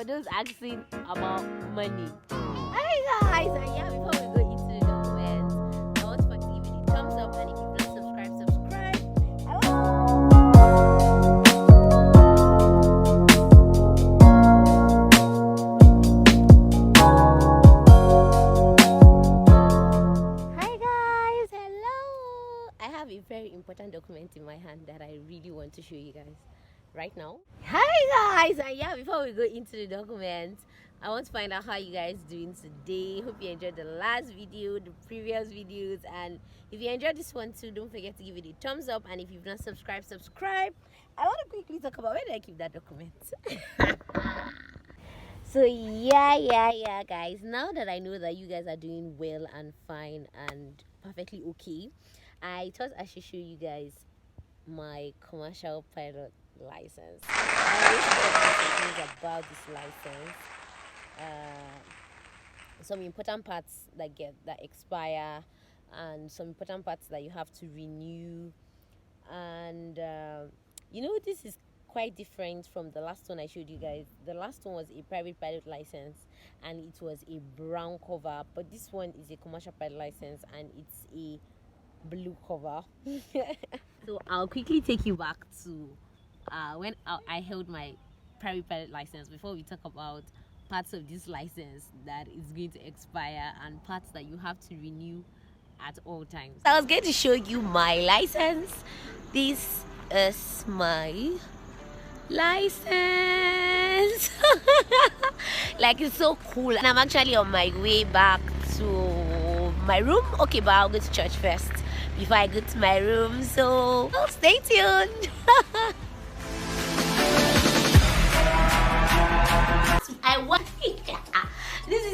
for those asking about money. Hi guys, and yeah, before we go into the documents, I want to give you the thumbs up, and if you've not subscribed, subscribe. Hi guys, hello. I have a very important document in my hand that I really want to show you guys right now. Hi guys, and yeah, before we go into the documents, I want to find out how you guys doing today. Hope you enjoyed the last video, the previous videos, and if you enjoyed this one too, don't forget to give it a thumbs up, and if you've not subscribed, subscribe. I want to quickly talk about where did I keep that document. So yeah guys, now that I know that you guys are doing well and fine and perfectly okay, I thought I should show you guys my commercial pilot license. I want to talk some things about this license. Some important parts that expire, and some important parts that you have to renew, and this is quite different from the last one I showed you guys. The last one was a private pilot license and it was a brown cover, but this one is a commercial pilot license and it's a blue cover. So I'll quickly take you back to when I held my private pilot license before we talk about parts of this license that is going to expire and parts that you have to renew at all times. I was going to show you my license. This is my license. Like, it's so cool, and I'm actually on my way back to my room. Okay, but I'll go to church first before I go to my room, so stay tuned. I want it. This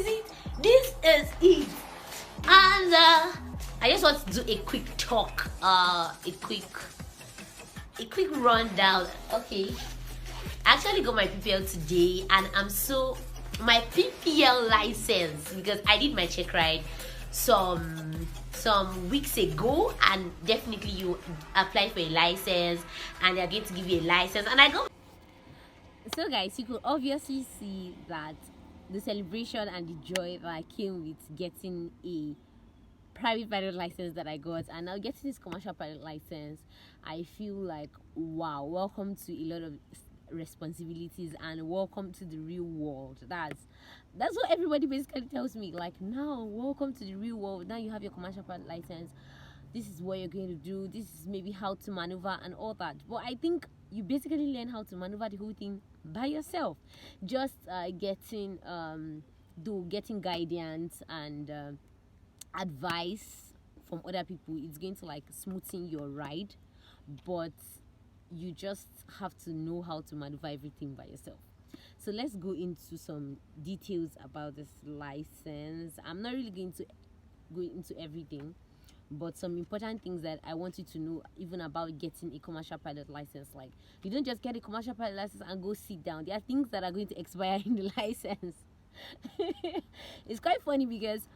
is it, and I just want to do a quick talk, a quick rundown. Okay, I actually got my PPL today, and my PPL license, because I did my check ride some weeks ago, and definitely you apply for a license and they're going to give you a license, and I got. So guys, you could obviously see that the celebration and the joy that came with getting a private pilot license that I got, and now getting this commercial pilot license, I feel like, wow, welcome to a lot of responsibilities and welcome to the real world. That's what everybody basically tells me, like, now welcome to the real world. Now you have your commercial pilot license, this is what you're going to do, this is maybe how to maneuver and all that. But I think you basically learn how to maneuver the whole thing by yourself, just getting guidance and advice from other people. It's going to smoothen your ride, but you just have to know how to maneuver everything by yourself. So let's go into some details about this license. I'm not really going to go into everything, but some important things that I want you to know even about getting a commercial pilot license. Like, you don't just get a commercial pilot license and go sit down. There are things that are going to expire in the license. It's quite funny because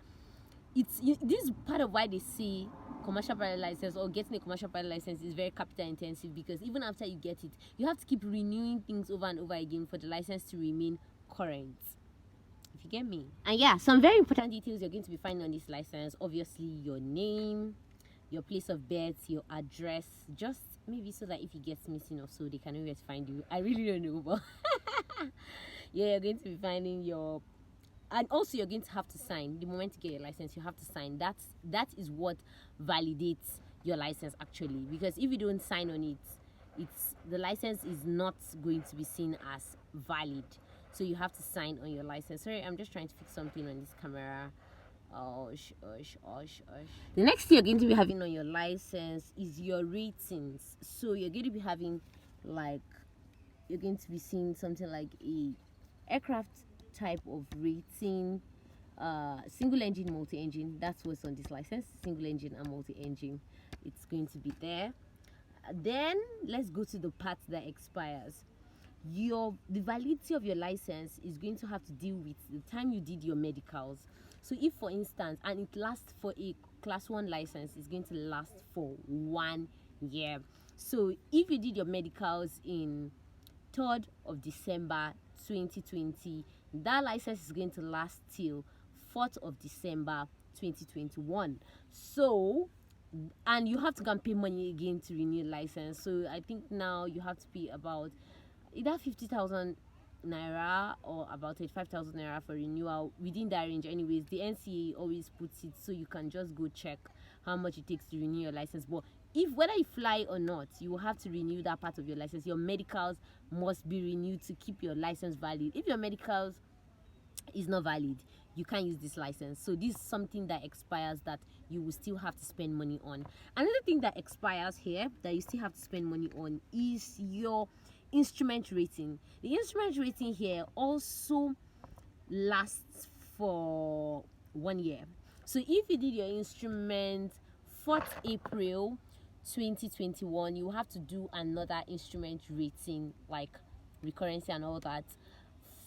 this is part of why they say commercial pilot license or getting a commercial pilot license is very capital intensive, because even after you get it, you have to keep renewing things over and over again for the license to remain current, if you get me. And yeah, some very important details you're going to be finding on this license. Obviously, your name, your place of birth, your address, just maybe so that if it gets missing or so, they can know where to find you. I really don't know, but yeah, you're going to be finding your. And also, you're going to have to sign the moment you get your license. You have to sign. That is what validates your license, actually. Because if you don't sign on it, the license is not going to be seen as valid. So you have to sign on your license. Sorry, I'm just trying to fix something on this camera. The next thing you're going to be having on your license is your ratings. So you're going to be having you're going to be seeing something like a aircraft type of rating, single engine, multi-engine. That's what's on this license, single engine and multi-engine. It's going to be there. Then let's go to the part that expires. The validity of your license is going to have to deal with the time you did your medicals. So if, for instance, and it lasts for a class 1 license, it's going to last for 1 year. So if you did your medicals in 3rd of December 2020. That license is going to last till 4th of December 2021. So, and you have to go and pay money again to renew the license. So I think now you have to pay about either 50,000 naira or about 85,000 naira for renewal. Within that range, anyways, the NCA always puts it so you can just go check how much it takes to renew your license. But if whether you fly or not, you will have to renew that part of your license. Your medicals must be renewed to keep your license valid. If your medicals is not valid, you can't use this license. So this is something that expires that you will still have to spend money on. Another thing that expires here that you still have to spend money on is your instrument rating. The instrument rating here also lasts for 1 year. So if you did your instrument 4th April 2021, you have to do another instrument rating like recurrency and all that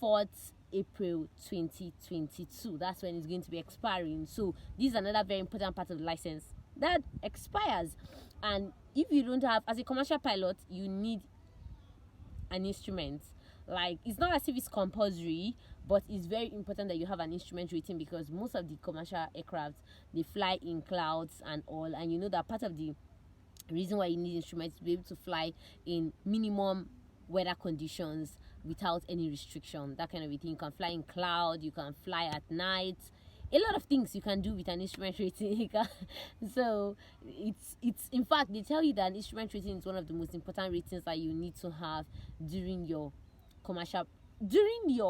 4th April 2022. That's when it's going to be expiring. So this is another very important part of the license that expires. And if you don't have, as a commercial pilot, you need an instrument. Like, it's not as if it's compulsory, but it's very important that you have an instrument rating, because most of the commercial aircraft, they fly in clouds and all, and you know that part of the reason why you need instruments to be able to fly in minimum weather conditions without any restriction, that kind of a thing. You can fly in cloud, you can fly at night, a lot of things you can do with an instrument rating. So it's in fact, they tell you that an instrument rating is one of the most important ratings that you need to have during your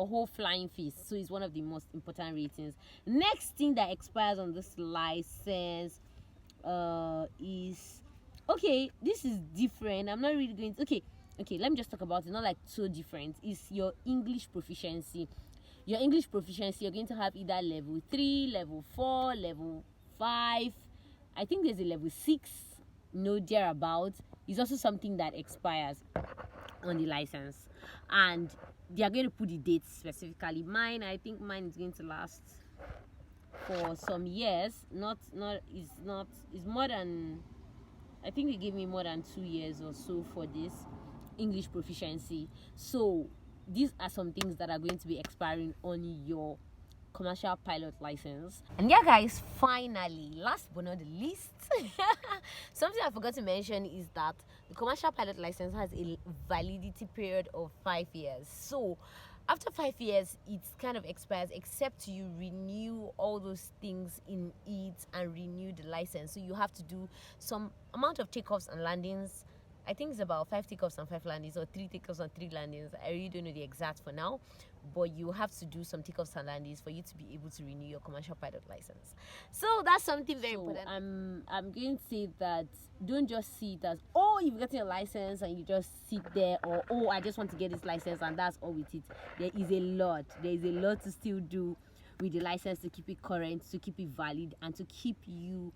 whole flying phase. So it's one of the most important ratings. Next thing that expires on this license is, okay, this is different. I'm not really going to, okay, let me just talk about it. Not like so different. Is your English proficiency. Your English proficiency, you're going to have either level 3, level 4, level 5. I think there's a level 6, no thereabouts. It's also something that expires on the license. And they are going to put the dates specifically. I think mine is going to last for some years. It's more than, I think they gave me more than 2 years or so for this English proficiency. So these are some things that are going to be expiring on your commercial pilot license. And yeah, guys, finally, last but not the least, something I forgot to mention is that the commercial pilot license has a validity period of 5 years. So after 5 years, it kind of expires, except you renew all those things in it and renew the license. So you have to do some amount of takeoffs and landings. I think it's about 5 takeoffs and 5 landings, or 3 takeoffs and 3 landings. I really don't know the exact for now, but you have to do some takeoffs and landings for you to be able to renew your commercial pilot license. So that's something very important. I'm going to say that don't just see it as, oh, you've gotten a license and you just sit there, or oh, I just want to get this license and that's all with it. There is a lot to still do with the license to keep it current, to keep it valid, and to keep you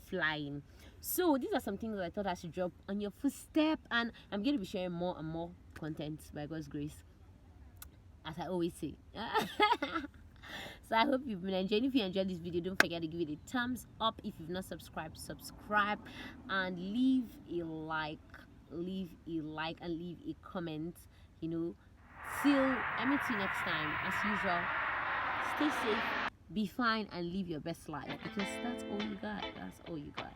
flying. So these are some things that I thought I should drop on your footstep, and I'm going to be sharing more and more content by God's grace, as I always say. So I hope you've been enjoying. If you enjoyed this video, don't forget to give it a thumbs up. If you've not subscribed, subscribe, and leave a like and leave a comment. You know, till I meet you next time. As usual, stay safe, be fine, and live your best life, because that's all you got.